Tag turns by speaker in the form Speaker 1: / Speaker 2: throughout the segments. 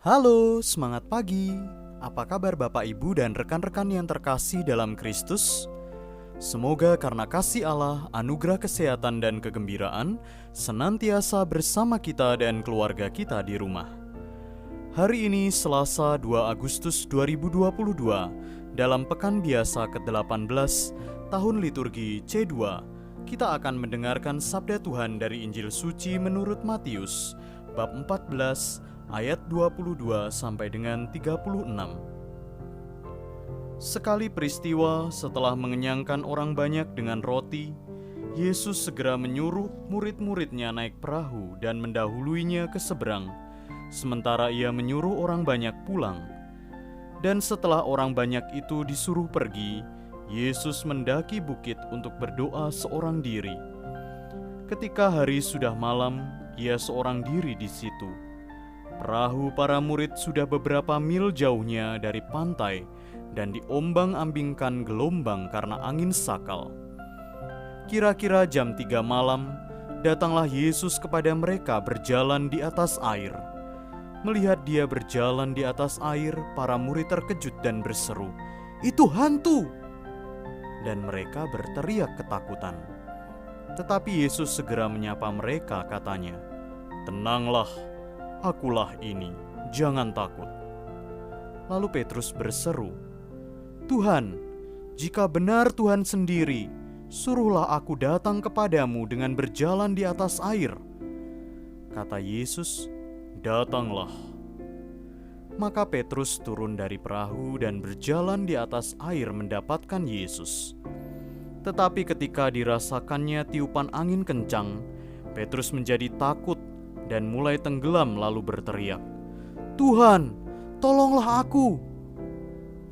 Speaker 1: Halo, semangat pagi. Apa kabar Bapak Ibu dan rekan-rekan yang terkasih dalam Kristus? Semoga karena kasih Allah, anugerah kesehatan dan kegembiraan senantiasa bersama kita dan keluarga kita di rumah. Hari ini Selasa 2 Agustus 2022, dalam pekan biasa ke-18 tahun liturgi C2, kita akan mendengarkan sabda Tuhan dari Injil Suci menurut Matius, bab 14, ayat 22 sampai dengan 36. Sekali peristiwa setelah mengenyangkan orang banyak dengan roti, Yesus segera menyuruh murid-muridnya naik perahu dan mendahuluinya ke seberang, sementara ia menyuruh orang banyak pulang. Dan setelah orang banyak itu disuruh pergi, Yesus mendaki bukit untuk berdoa seorang diri. Ketika hari sudah malam, ia seorang diri di situ. Perahu para murid sudah beberapa mil jauhnya dari pantai dan diombang-ambingkan gelombang karena angin sakal. Kira-kira jam 3 malam, datanglah Yesus kepada mereka berjalan di atas air. Melihat dia berjalan di atas air, para murid terkejut dan berseru, "Itu hantu!" Dan mereka berteriak ketakutan. Tetapi Yesus segera menyapa mereka, katanya, "Tenanglah, akulah ini, jangan takut." Lalu Petrus berseru, "Tuhan, jika benar Tuhan sendiri, suruhlah aku datang kepadamu dengan berjalan di atas air." Kata Yesus, "Datanglah." Maka Petrus turun dari perahu dan berjalan di atas air mendapatkan Yesus. Tetapi ketika dirasakannya tiupan angin kencang, Petrus menjadi takut dan mulai tenggelam lalu berteriak, "Tuhan, tolonglah aku!"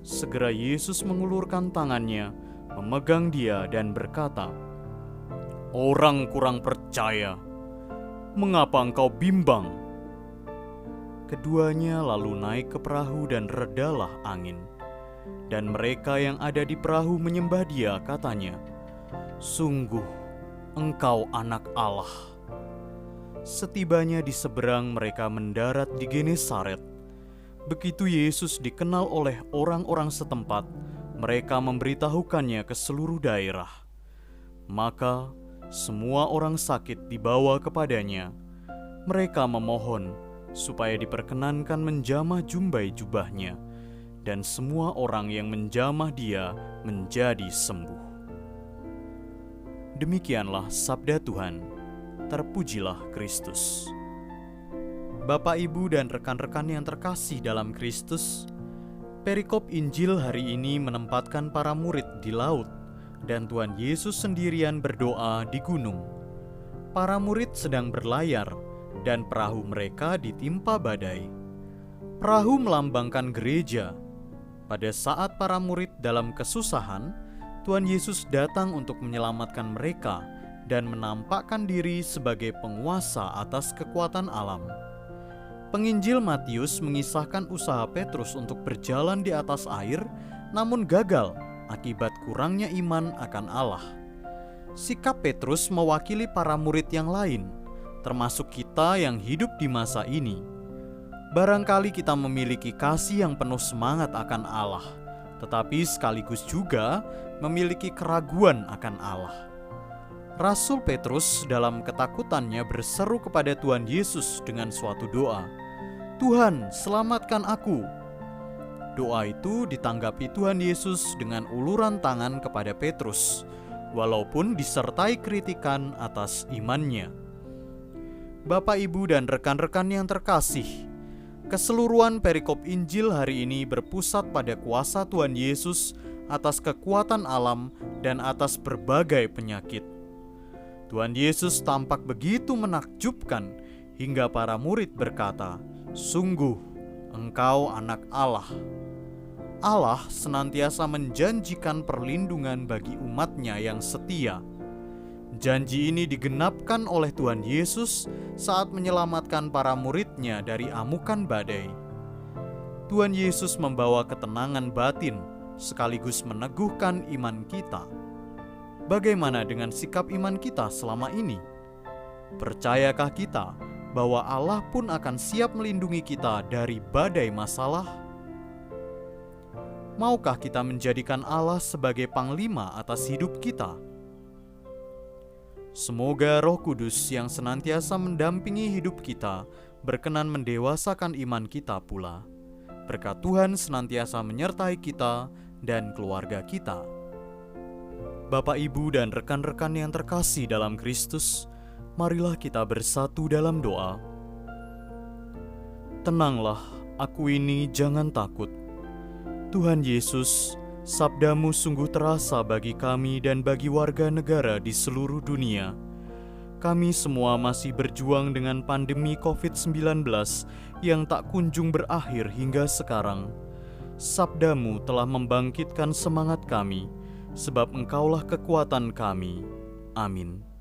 Speaker 1: Segera Yesus mengulurkan tangannya, memegang dia dan berkata, "Orang kurang percaya, mengapa engkau bimbang?" Keduanya lalu naik ke perahu dan redalah angin. Dan mereka yang ada di perahu menyembah dia, katanya, "Sungguh, engkau anak Allah." Setibanya di seberang, mereka mendarat di Genesaret. Begitu Yesus dikenal oleh orang-orang setempat, mereka memberitahukannya ke seluruh daerah. Maka semua orang sakit dibawa kepadanya. Mereka memohon supaya diperkenankan menjamah jumbai jubahnya, dan semua orang yang menjamah dia menjadi sembuh. Demikianlah sabda Tuhan. Terpujilah Kristus. Bapak, Ibu, dan rekan-rekan yang terkasih dalam Kristus, perikop Injil hari ini menempatkan para murid di laut dan Tuhan Yesus sendirian berdoa di gunung. Para murid sedang berlayar dan perahu mereka ditimpa badai. Perahu melambangkan gereja. Pada saat para murid dalam kesusahan, Tuhan Yesus datang untuk menyelamatkan mereka dan menampakkan diri sebagai penguasa atas kekuatan alam. Penginjil Matius mengisahkan usaha Petrus untuk berjalan di atas air, namun gagal akibat kurangnya iman akan Allah. Sikap Petrus mewakili para murid yang lain, termasuk kita yang hidup di masa ini. Barangkali kita memiliki kasih yang penuh semangat akan Allah, tetapi sekaligus juga memiliki keraguan akan Allah. Rasul Petrus dalam ketakutannya berseru kepada Tuhan Yesus dengan suatu doa, "Tuhan, selamatkan aku." Doa itu ditanggapi Tuhan Yesus dengan uluran tangan kepada Petrus, walaupun disertai kritikan atas imannya. Bapak, Ibu, dan rekan-rekan yang terkasih, keseluruhan perikop Injil hari ini berpusat pada kuasa Tuhan Yesus atas kekuatan alam dan atas berbagai penyakit. Tuhan Yesus tampak begitu menakjubkan hingga para murid berkata, "Sungguh, engkau anak Allah." Allah senantiasa menjanjikan perlindungan bagi umat-Nya yang setia. Janji ini digenapkan oleh Tuhan Yesus saat menyelamatkan para murid-Nya dari amukan badai. Tuhan Yesus membawa ketenangan batin sekaligus meneguhkan iman kita. Bagaimana dengan sikap iman kita selama ini? Percayakah kita bahwa Allah pun akan siap melindungi kita dari badai masalah? Maukah kita menjadikan Allah sebagai panglima atas hidup kita? Semoga Roh Kudus yang senantiasa mendampingi hidup kita berkenan mendewasakan iman kita pula. Berkat Tuhan senantiasa menyertai kita dan keluarga kita. Bapak, Ibu, dan rekan-rekan yang terkasih dalam Kristus, marilah kita bersatu dalam doa. Tenanglah, aku ini jangan takut. Tuhan Yesus, sabdamu sungguh terasa bagi kami dan bagi warga negara di seluruh dunia. Kami semua masih berjuang dengan pandemi COVID-19 yang tak kunjung berakhir hingga sekarang. Sabdamu telah membangkitkan semangat kami, sebab Engkaulah kekuatan kami. Amin.